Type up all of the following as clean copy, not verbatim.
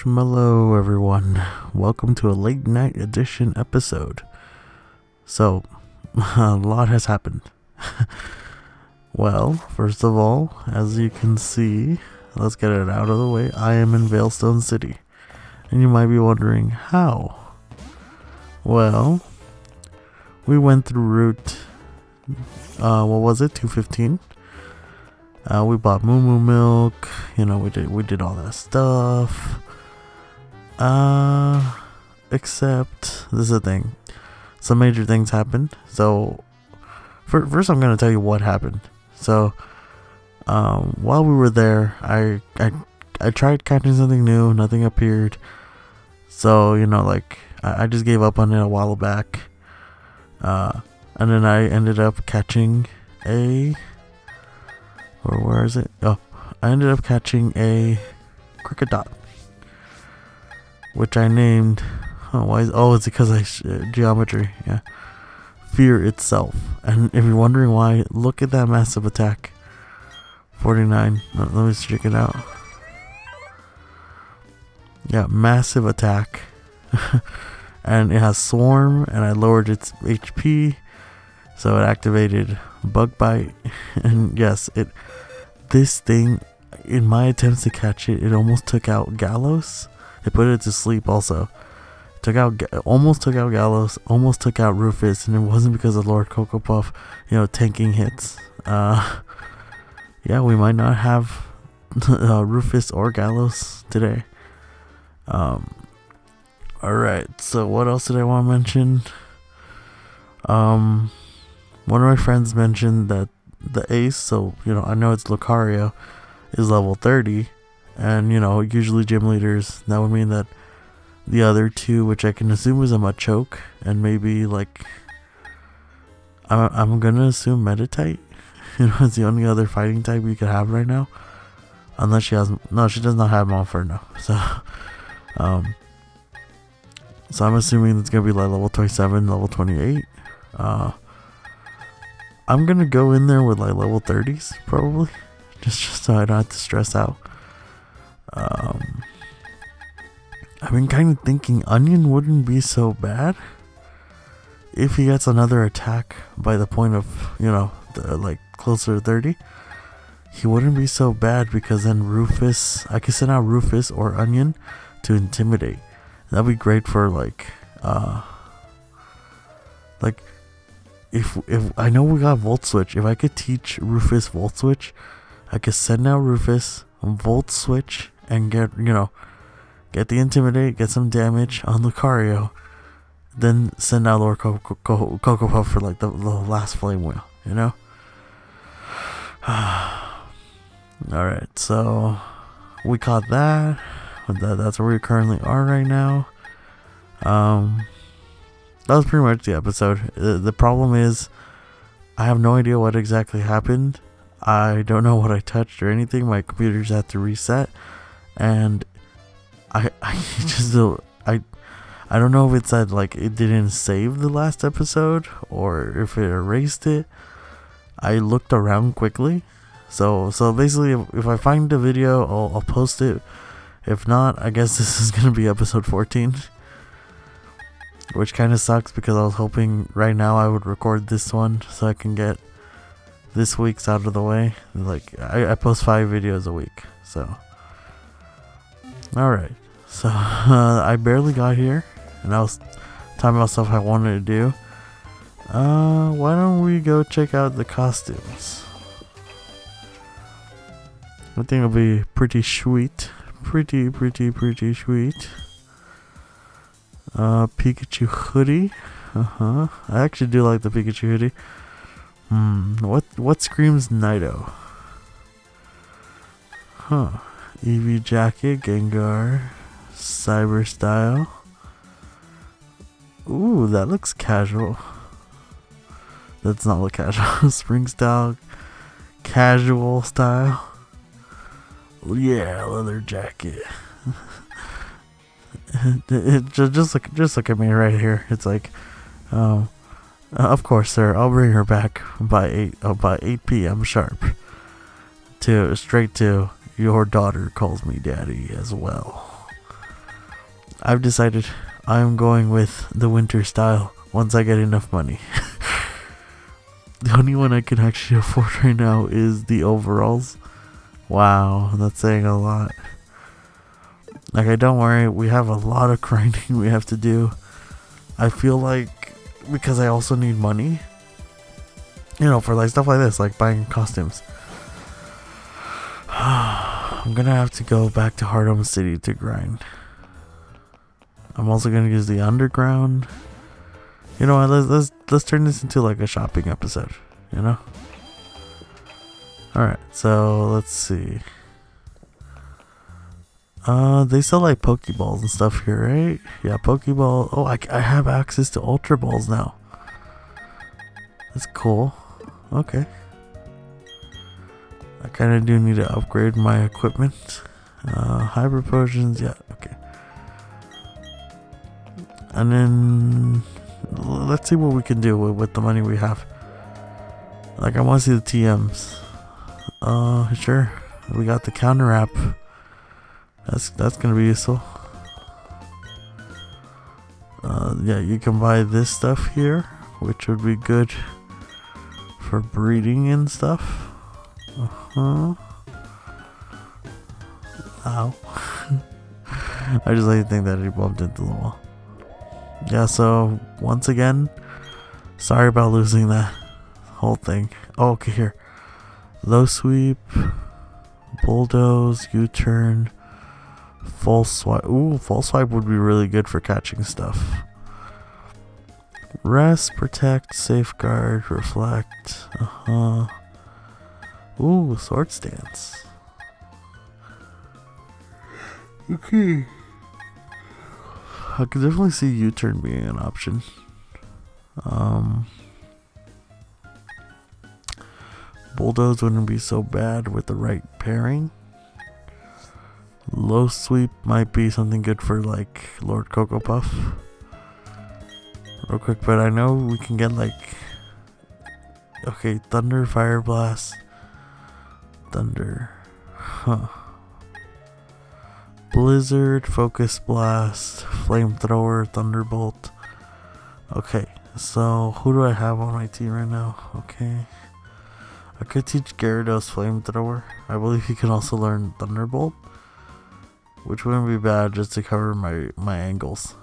Hello everyone, welcome to a late night edition episode. So, a lot has happened. Well, first of all, as you can see, let's get it out of the way, I am in Veilstone City. And you might be wondering, how? Well, we went through route, 215? We bought Moo Moo Milk, we did all that stuff. Except, this is the thing, some major things happened. So, first I'm going to tell you what happened. So, while we were there, I tried catching something new, nothing appeared. So, I just gave up on it a while back. And then I ended up catching where is it? Oh, I ended up catching a cricket dot, which I named. It's because geometry. Yeah, fear itself. And if you're wondering why, look at that massive attack. 49. Let me check it out. Yeah, massive attack. And it has swarm, and I lowered its HP, so it activated bug bite. And yes, this thing, in my attempts to catch it, almost took out Gallows. It put it to sleep also. Almost took out Gallows, almost took out Rufus, and it wasn't because of Lord Cocoa Puff, tanking hits. Yeah, we might not have Rufus or Gallows today. Alright, so what else did I want to mention? One of my friends mentioned that the ace, so I know it's Lucario, is level 30, and usually gym leaders, that would mean that the other two, which I can assume is a Machoke, and maybe I'm gonna assume Meditite, it's the only other fighting type we could have right now, unless she does not have Monferno. So I'm assuming it's gonna be like level 27, level 28. I'm gonna go in there with level 30s probably, just so I don't have to stress out. I've been kind of thinking Onion wouldn't be so bad if he gets another attack by the point of closer to 30. He wouldn't be so bad, because then Rufus, I could send out Rufus or Onion to intimidate. That'd be great for if I know we got Volt Switch. If I could teach Rufus Volt Switch, I could send out Rufus, Volt Switch, and get the Intimidate, get some damage on Lucario, then send out Lord Cocoa Puff for the last Flame Wheel, Alright, so we caught that. That's where we currently are right now. That was pretty much the episode. The problem is, I have no idea what exactly happened. I don't know what I touched or anything. My computer's had to reset, and I don't know if it said it didn't save the last episode or if it erased it. I looked around quickly, so basically, if I find the video, I'll post it. If not, I guess this is gonna be episode 14, which kind of sucks, because I was hoping right now I would record this one so I can get this week's out of the way. I post 5 videos a week, so alright. So I barely got here, and I was telling myself I wanted to do. Why don't we go check out the costumes? I think it'll be pretty sweet. Pretty sweet. Pikachu hoodie. I actually do like the Pikachu hoodie. What screams Nido? Eevee jacket, Gengar, Cyber style. Ooh, that looks casual. That's not look casual. Spring style, casual style. Yeah, leather jacket. Just look at me right here. It's of course, sir. I'll bring her back by 8 p.m. sharp. Straight to your daughter calls me daddy as well. I've decided I'm going with the winter style once I get enough money. The only one I can actually afford right now is the overalls. Wow, that's saying a lot. Okay, don't worry, we have a lot of grinding we have to do. I feel like because I also need money, for like stuff like this, like buying costumes. I'm gonna have to go back to Hardhome City to grind. I'm also gonna use the underground. You know what? Let's turn this into like a shopping episode. All right. So let's see. They sell like Pokeballs and stuff here, right? Yeah, Pokeball. Oh, I have access to Ultra Balls now. That's cool. Okay. I kind of do need to upgrade my equipment. Hybrid potions. Yeah. Okay. And then let's see what we can do with the money we have. Like, I want to see the TMs. Sure. We got the counter app. That's gonna be useful. Yeah, you can buy this stuff here, which would be good for breeding and stuff. Ow. I just like to think that he bumped into the wall. Yeah, so once again, sorry about losing that whole thing. Oh, okay, here. Low sweep, bulldoze, U-turn, full swipe. Ooh, full swipe would be really good for catching stuff. Rest, protect, safeguard, reflect. Ooh, sword stance. Okay. I could definitely see U-turn being an option. Bulldoze wouldn't be so bad with the right pairing. Low sweep might be something good for like Lord Cocoa Puff. Real quick, but I know we can get like, okay, Thunder, Fire Blast, Thunder, Blizzard, Focus Blast, Flamethrower, Thunderbolt. Okay, so who do I have on my team right now? Okay, I could teach Gyarados Flamethrower. I believe he can also learn Thunderbolt, which wouldn't be bad just to cover my angles,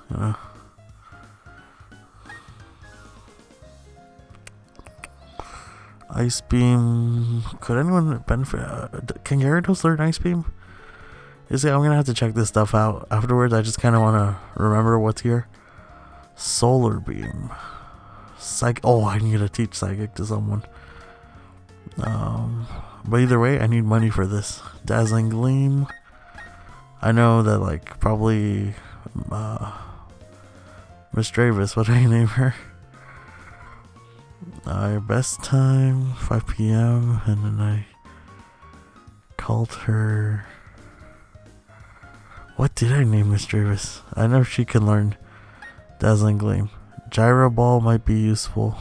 Ice Beam. Could anyone benefit? Can Gyarados learn Ice Beam? You see, I'm gonna have to check this stuff out afterwards. I just kind of want to remember what's here. Solar Beam. Oh, I need to teach Psychic to someone. But either way, I need money for this. Dazzling Gleam. I know that, like, probably Miss Travis, what do I name her? Your best time, 5 p.m. And then I called her. What did I name Miss Travis? I know she can learn Dazzling Gleam. Gyro Ball might be useful.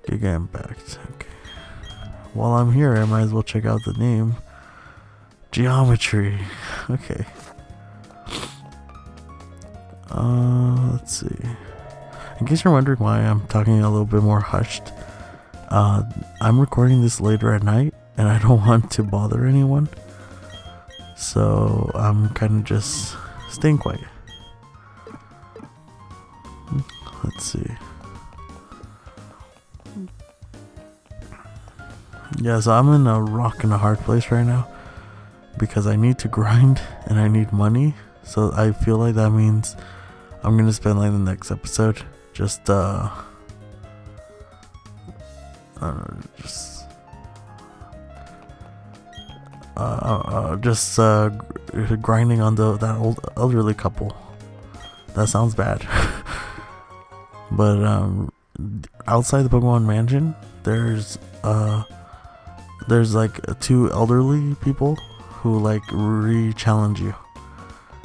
Giga Impact. Okay. While I'm here, I might as well check out the name. Geometry. Okay. Let's see. In case you're wondering why I'm talking a little bit more hushed, I'm recording this later at night, and I don't want to bother anyone. So I'm kind of just staying quiet. Let's see. Yeah, so I'm in a rock and a hard place right now because I need to grind and I need money. So I feel like that means I'm gonna spend like the next episode just grinding on that old elderly couple. That sounds bad. But outside the Pokemon Mansion, there's like 2 elderly people who like re-challenge you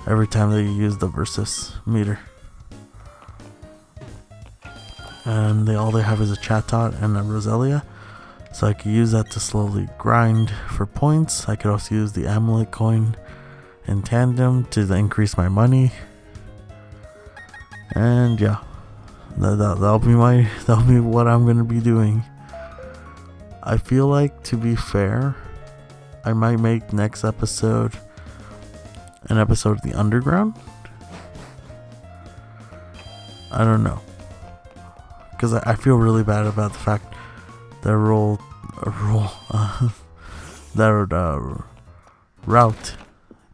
every time they use the versus meter. And all they have is a Chatot and a Roselia. So I could use that to slowly grind for points. I could also use the Amulet coin in tandem to increase my money. And yeah, that'll be what I'm gonna be doing. I feel like, to be fair, I might make next episode an episode of the Underground. I don't know, because I feel really bad about the fact that Route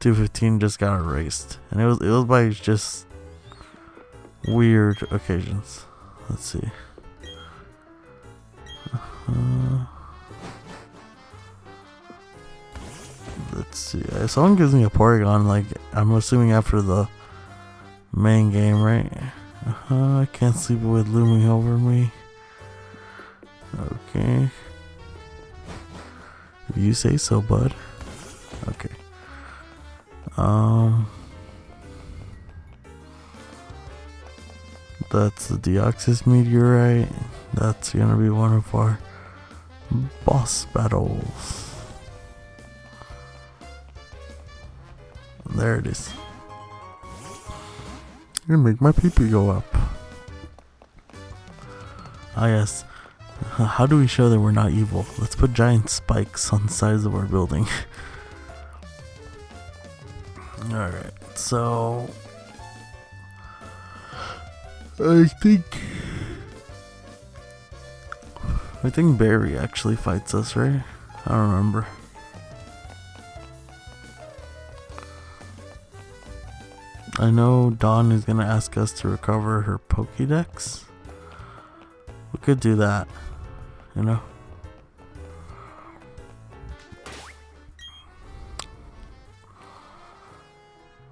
215 just got erased, and it was by just weird occasions. Let's see. Let's see. If someone gives me a Porygon, like, I'm assuming after the main game, right? I can't sleep with looming over me. Okay. If you say so, bud. Okay. That's the Deoxys meteorite. That's gonna be one of our boss battles. There it is. Gonna make my pee-pee go up. Ah yes. How do we show that we're not evil? Let's put giant spikes on the sides of our building. Alright, so I think Barry actually fights us, right? I don't remember. I know Dawn is gonna ask us to recover her Pokédex. We could do that, you know?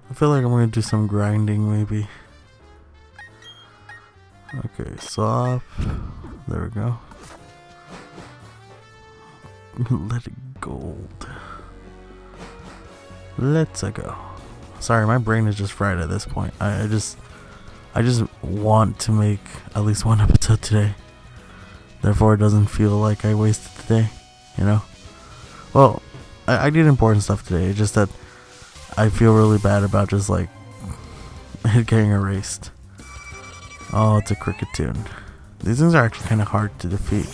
I feel like I'm gonna do some grinding, maybe. Okay, swap. There we go. Let it gold. Let's go. Sorry, my brain is just fried at this point. I just want to make at least one episode today. Therefore, it doesn't feel like I wasted the day, you know? Well, I did important stuff today. It's just that I feel really bad about just like it getting erased. Oh, it's a cricket tune. These things are actually kind of hard to defeat.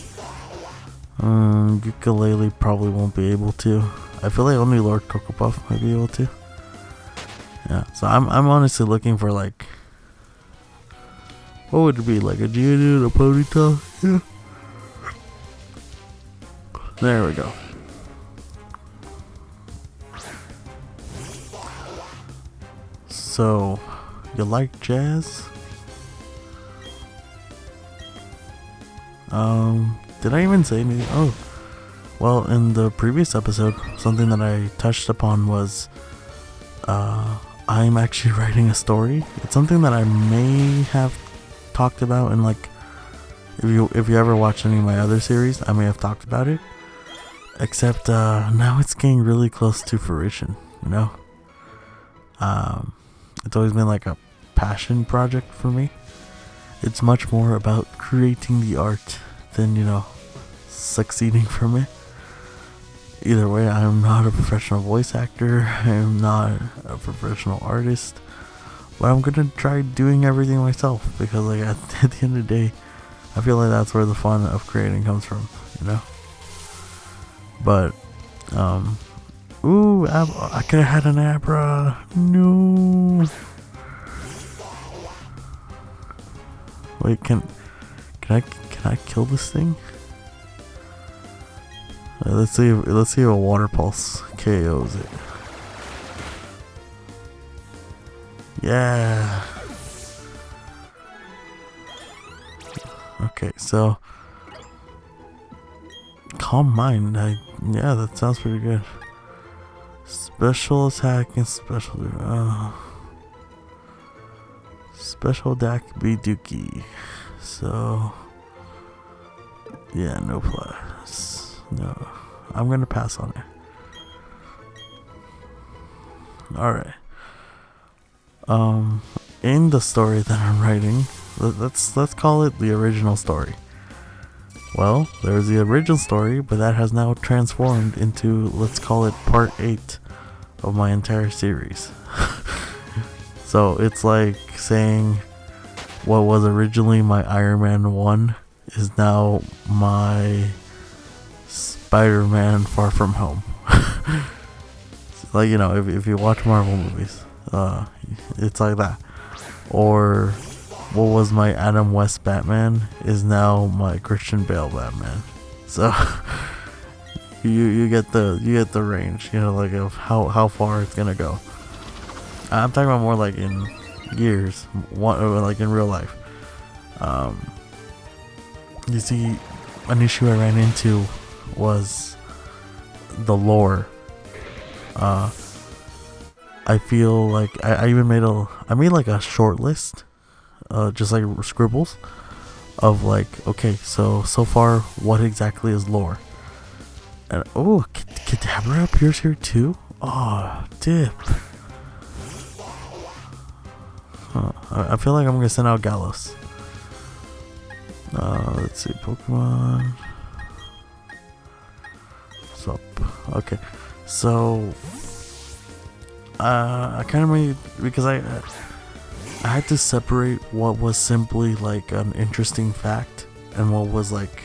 Ukulele probably won't be able to. I feel like only Lord Cocoa Puff might be able to. Yeah, so I'm honestly looking for, like, what would it be, like a Geodude, a Ponyta? Yeah. There we go. So, you like jazz? Did I even say anything? Oh, well, in the previous episode, something that I touched upon was, I'm actually writing a story. It's something that I may have talked about in, like, if you ever watched any of my other series, I may have talked about it. Except now it's getting really close to fruition, you know? It's always been like a passion project for me. It's much more about creating the art than, you know, succeeding from it. Either way, I'm not a professional voice actor. I'm not a professional artist. But I'm gonna try doing everything myself, because, like, at the end of the day, I feel like that's where the fun of creating comes from, you know? But, ooh, I could have had an Abra. No. Wait, can I kill this thing? Let's see if a water pulse KOs it. Yeah. Okay, so Calm Mind. Yeah, that sounds pretty good. Special attack and special. Special attack be Dookie. So yeah, no plus. No, I'm gonna pass on it. All right. In the story that I'm writing, let's call it the original story. Well, there's the original story, but that has now transformed into, let's call it part 8 of my entire series. So it's like saying what was originally my Iron Man 1 is now my Spider-Man Far From Home. Like, you know, if you watch Marvel movies, it's like that. Or what was my Adam West Batman is now my Christian Bale Batman. So you get the range, you know, like of how far it's gonna go. I'm talking about more like in years, or like in real life. You see, an issue I ran into was the lore. I feel like I even made like a short list, just like scribbles of like, okay, so far what exactly is lore? And oh, Kadabra appears here too. Oh, dip. I feel like I'm gonna send out Gallows. Let's see, Pokemon. Sup? Okay, so I kind of made, because I had to separate what was simply like an interesting fact and what was like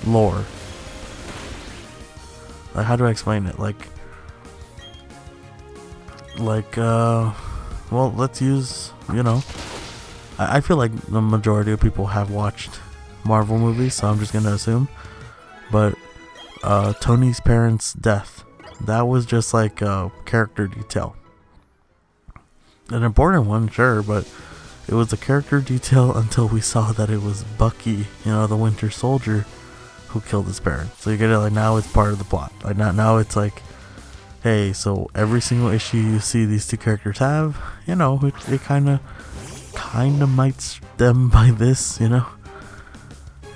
lore. Like, how do I explain it? Like well, let's use, you know, I feel like the majority of people have watched Marvel movies, so I'm just gonna assume. But Tony's parents' death, that was just like a character detail. An important one, sure, but it was a character detail until we saw that it was Bucky, you know, the Winter Soldier, who killed his parents. So you get it, like, now it's part of the plot. Like, now it's like, hey, so every single issue you see these two characters have, you know, it kind of might stem by this, you know.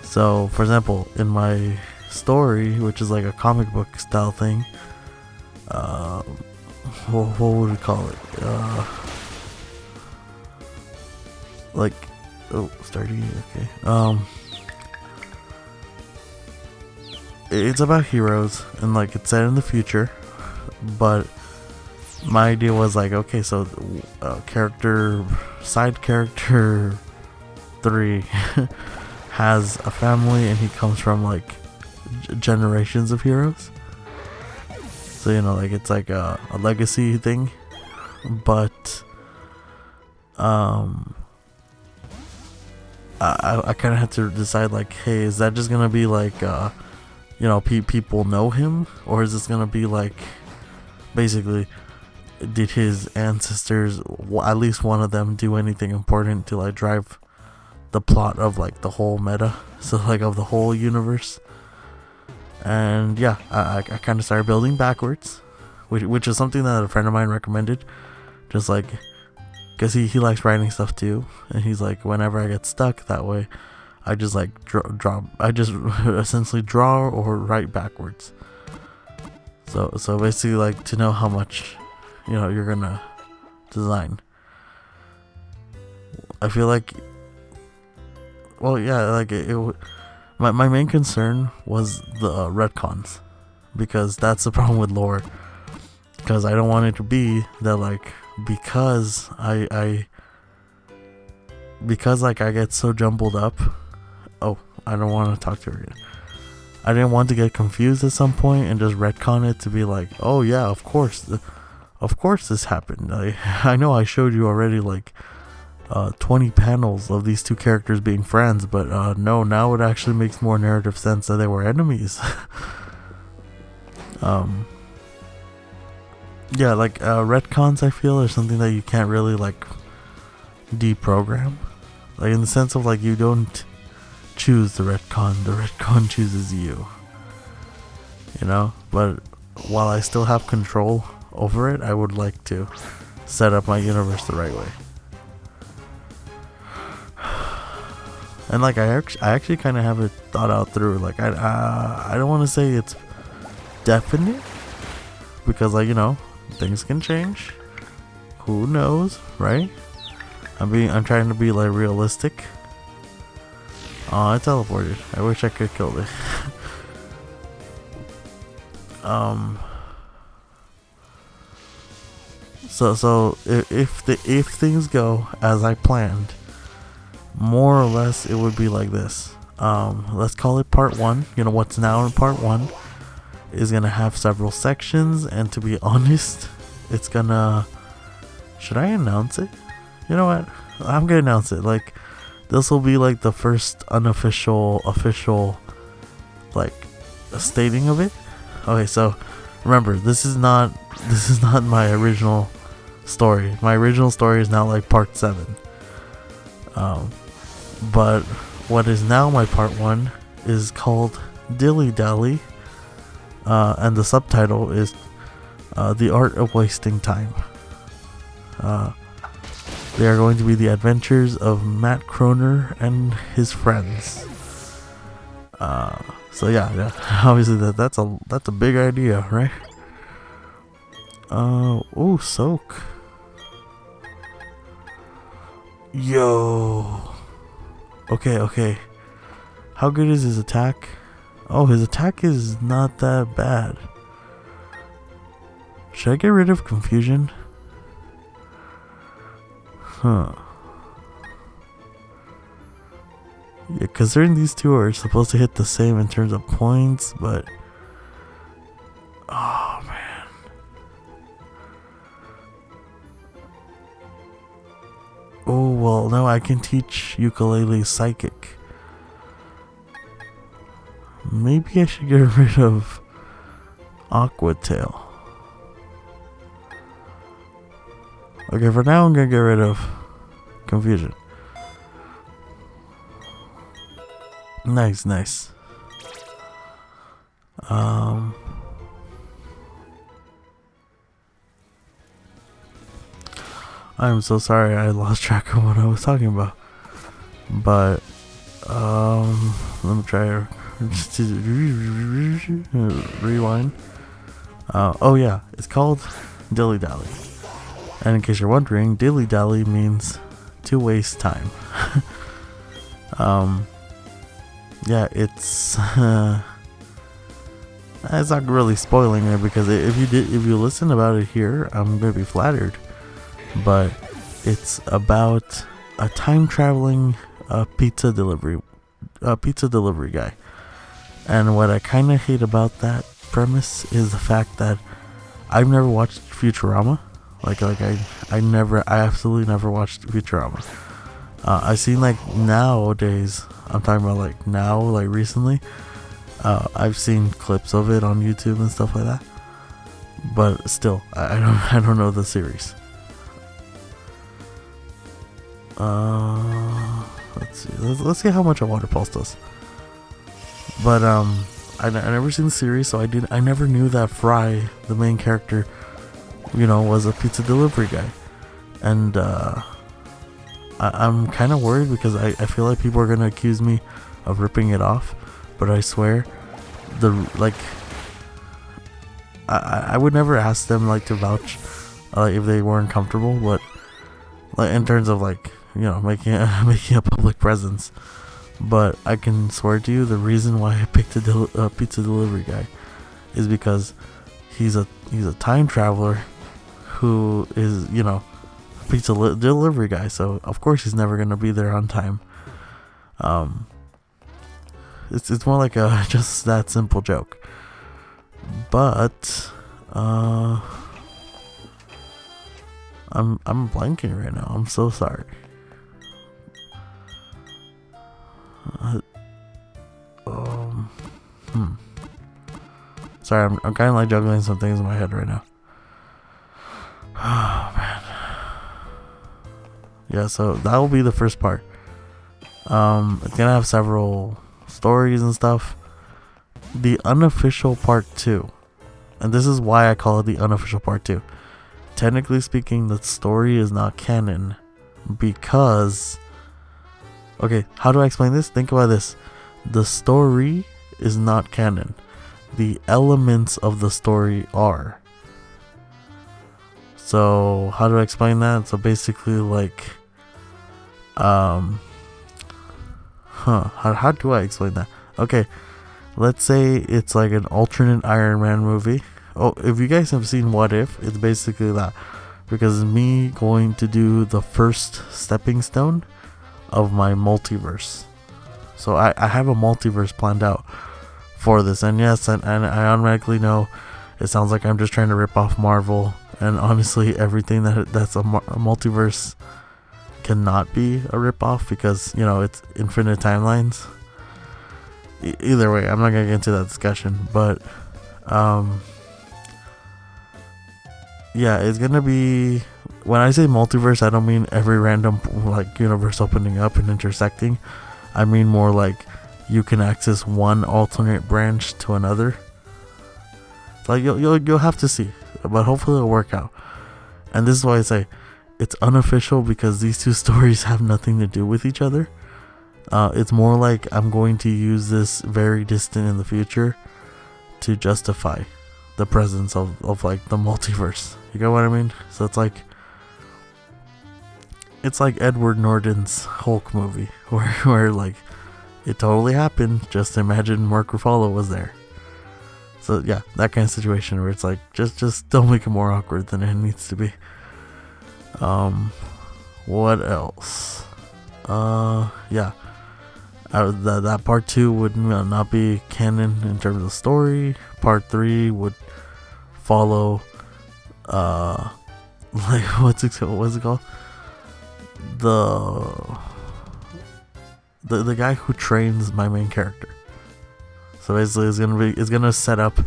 So, for example, in my story, which is like a comic book style thing, what would we call it? Like, oh, starting, okay. It's about heroes, and like it's set in the future, but my idea was like, okay, so side character 3 has a family, and he comes from like generations of heroes. So, you know, like it's like a legacy thing, but I kind of had to decide, like, hey, is that just gonna be like, you know, people know him, or is this gonna be like, basically, did his ancestors, at least one of them, do anything important to like drive the plot of like the whole meta, so like of the whole universe? And yeah, I kind of started building backwards, which is something that a friend of mine recommended, just like, because he likes writing stuff too, and he's like, whenever I get stuck, that way I just like draw I just essentially draw or write backwards. So basically, like, to know how much, you know, you're gonna design. I feel like, well, yeah, like my main concern was the retcons, because that's the problem with lore, because I don't want it to be that, like, because I get so jumbled up. Oh, I don't want to talk to her yet. I didn't want to get confused at some point and just retcon it to be like, oh yeah, of course this happened. I know I showed you already like 20 panels of these two characters being friends, but no, now it actually makes more narrative sense that they were enemies. Yeah, like retcons, I feel, are something that you can't really like deprogram, like in the sense of like you don't choose the retcon chooses you, you know. But while I still have control over it, I would like to set up my universe the right way. And like I actually kind of have it thought out through. Like I don't want to say it's definite, because, like, you know, things can change. Who knows, right? I'm trying to be like realistic. Oh, I teleported. I wish I could kill it. So if things go as I planned, more or less it would be like this. Let's call it part 1. What's now in part 1 is gonna have several sections, and to be honest, it's gonna. Should I announce it? You know what? I'm gonna announce it. Like, this will be like the first official, like, stating of it. Okay, so remember, this is not my original story. My original story is now like part 7. But what is now my part 1 is called Dilly Dally, and the subtitle is The Art of Wasting Time. They are going to be the adventures of Matt Kroner and his friends. So yeah, obviously that's a big idea, right? Oh, Soak. Yo. Okay. How good is his attack? Oh, his attack is not that bad. Should I get rid of confusion? Huh. Yeah, considering these two are supposed to hit the same in terms of points, but... Oh, man. Oh, well, no, I can teach ukulele psychic. Maybe I should get rid of Aqua Tail. Okay, for now I'm gonna get rid of confusion. Nice. I'm so sorry I lost track of what I was talking about. But let me try rewind. Oh yeah, it's called Dilly Dally. And in case you're wondering, Dilly Dally means to waste time. Yeah, it's not really spoiling it, because if you listen about it here, I'm gonna be flattered. But it's about a time traveling pizza delivery guy. And what I kind of hate about that premise is the fact that I've never watched Futurama. I absolutely never watched Futurama. I've seen, like, nowadays, I'm talking about like now, like recently, I've seen clips of it on YouTube and stuff like that. But still, I don't know the series. Let's see. Let's see how much a water pulse does. But I never seen the series, so I never knew that Fry, the main character, was a pizza delivery guy. And I'm kind of worried, because I feel like people are gonna accuse me of ripping it off. But I swear, I would never ask them, like, to vouch if they weren't comfortable, but like in terms of, like, making a public presence. But I can swear to you, the reason why I picked a pizza delivery guy is because he's a time traveler who is, pizza delivery guy. So of course he's never gonna be there on time. It's more like a just that simple joke. But I'm blanking right now. I'm so sorry. Sorry, I'm kind of like juggling some things in my head right now. Oh man. Yeah, so that will be the first part. It's gonna have several stories and stuff. The unofficial part 2, and this is why I call it the unofficial part 2. Technically speaking, the story is not canon because... Okay, how do I explain this? Think about this. The story is not canon. The elements of the story are. So, how do I explain that? So basically, like... How do I explain that? Okay, let's say it's like an alternate Iron Man movie. Oh, if you guys have seen What If, it's basically that. because it's me going to do the first stepping stone of my multiverse. So I have a multiverse planned out for this, and yes, and I automatically know it sounds like I'm just trying to rip off Marvel, and honestly everything that's a multiverse cannot be a rip off, because it's infinite timelines. Either way, I'm not gonna get into that discussion, but yeah, it's gonna be, when I say multiverse, I don't mean every random like universe opening up and intersecting. I mean more like you can access one alternate branch to another. Like you'll have to see, but hopefully it'll work out. And this is why I say it's unofficial, because these two stories have nothing to do with each other. It's more like I'm going to use this very distant in the future to justify the presence of like the multiverse. You get what I mean? So it's like Edward Norton's Hulk movie, where like it totally happened. Just imagine Mark Ruffalo was there. So yeah, that kind of situation where it's like just don't make it more awkward than it needs to be. What else? Yeah. That part 2 would not be canon in terms of story. Part 3 would follow like what's it called? The guy who trains my main character. So basically it's gonna set up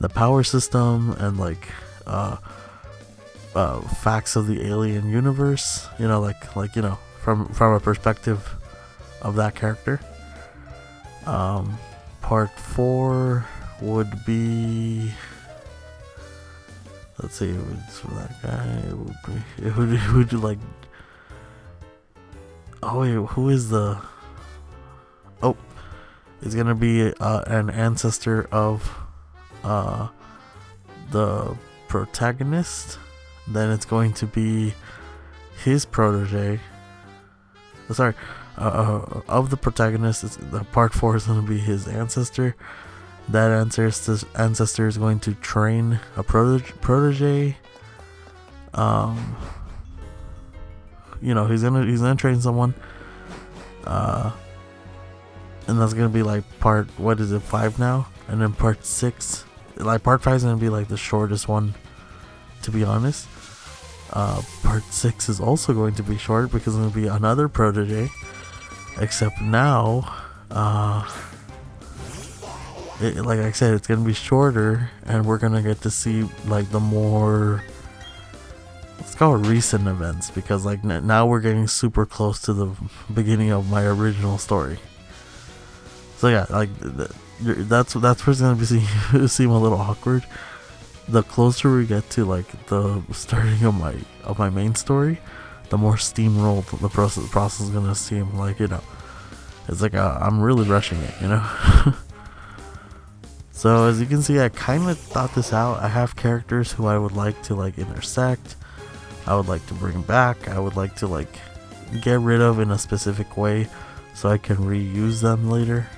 the power system and like facts of the alien universe, from a perspective of that character. Part 4 would be, let's see, it's for that guy. It would like, oh wait, who is the, oh, it's gonna be an ancestor of the protagonist. Then it's going to be his protege. Sorry, of the protagonist. The part 4 is going to be his ancestor. That ancestor is going to train a protege. He's gonna train someone. And that's gonna be like part, what is it, 5 now, and then part 6. Like part 5 is gonna be like the shortest one, to be honest. Part 6 is also going to be short because it's going to be another protege, except now, like I said, it's going to be shorter, and we're going to get to see like the more, let's call it recent events, because like now we're getting super close to the beginning of my original story. So yeah, like that's where it's going to be seem a little awkward. The closer we get to like the starting of my main story, the more steamrolled the process is gonna seem. Like, it's like I'm really rushing it, So as you can see, I kind of thought this out. I have characters who I would like to like intersect. I would like to bring back. I would like to like get rid of in a specific way, so I can reuse them later.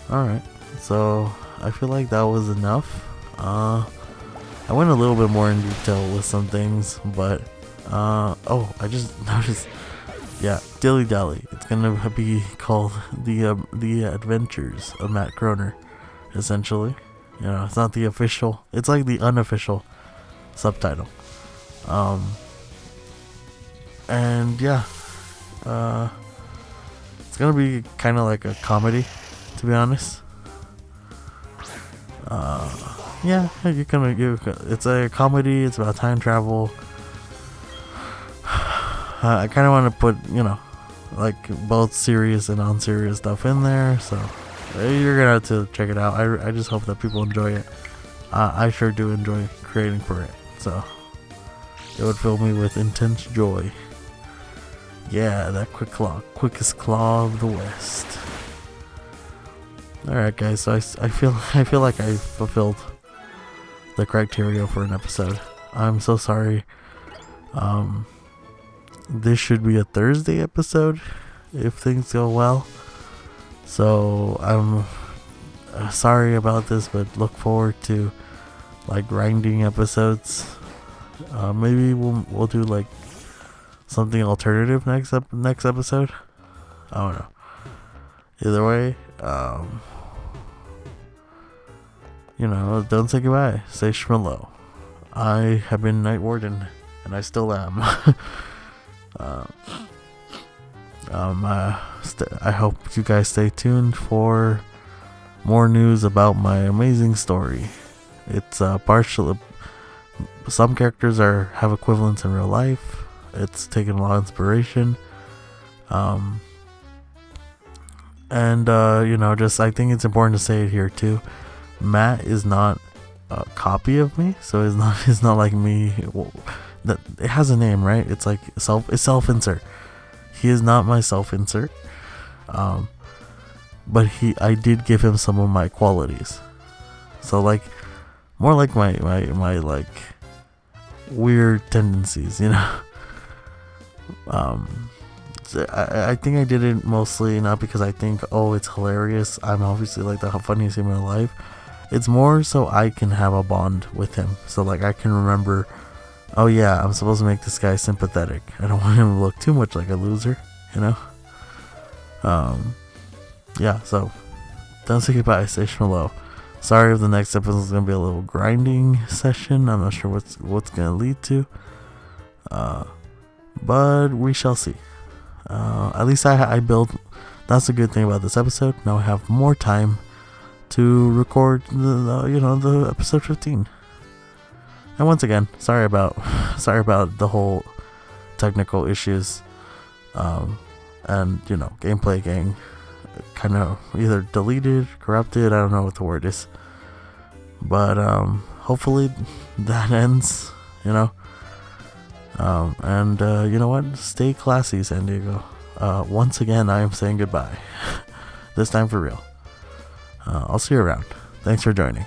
Alright, so I feel like that was enough. I went a little bit more in detail with some things, but oh, I just noticed, yeah, Dilly Dally. It's gonna be called the Adventures of Matt Croner, essentially. It's not the official, it's like the unofficial subtitle. And yeah, it's gonna be kind of like a comedy, to be honest. Yeah, it's a comedy. It's about time travel. I kind of want to put, like both serious and non-serious stuff in there. So you're gonna have to check it out. I just hope that people enjoy it. I sure do enjoy creating for it. So it would fill me with intense joy. Yeah, that quickest claw of the West. Alright guys, so I feel like I fulfilled the criteria for an episode. I'm so sorry. This should be a Thursday episode if things go well. So sorry about this, but look forward to like grinding episodes. Maybe we'll do like something alternative next episode. I don't know. Either way, don't say goodbye. Say Shmelo. I have been Night Warden, and I still am. I hope you guys stay tuned for more news about my amazing story. It's partial. Some characters have equivalents in real life. It's taken a lot of inspiration. Just I think it's important to say it here too. Matt is not a copy of me, so it's not like me. That it has a name, right? It's like self-insert. He is not my self-insert. But I did give him some of my qualities. So like more like my like weird tendencies, I think I did it mostly not because I think, oh, it's hilarious. I'm obviously like the funniest human alive. It's more so I can have a bond with him. So like I can remember, oh yeah, I'm supposed to make this guy sympathetic. I don't want him to look too much like a loser, Yeah, so don't say goodbye, say Shmelo. Sorry if the next episode is gonna be a little grinding session. I'm not sure what's gonna lead to. But we shall see. At least I built. That's a good thing about this episode. Now I have more time to record the episode 15. And once again, sorry about the whole technical issues. And gameplay getting kind of either deleted, corrupted. I don't know what the word is. But hopefully that ends. And you know what? Stay classy, San Diego. Once again, I am saying goodbye. This time for real. I'll see you around. Thanks for joining.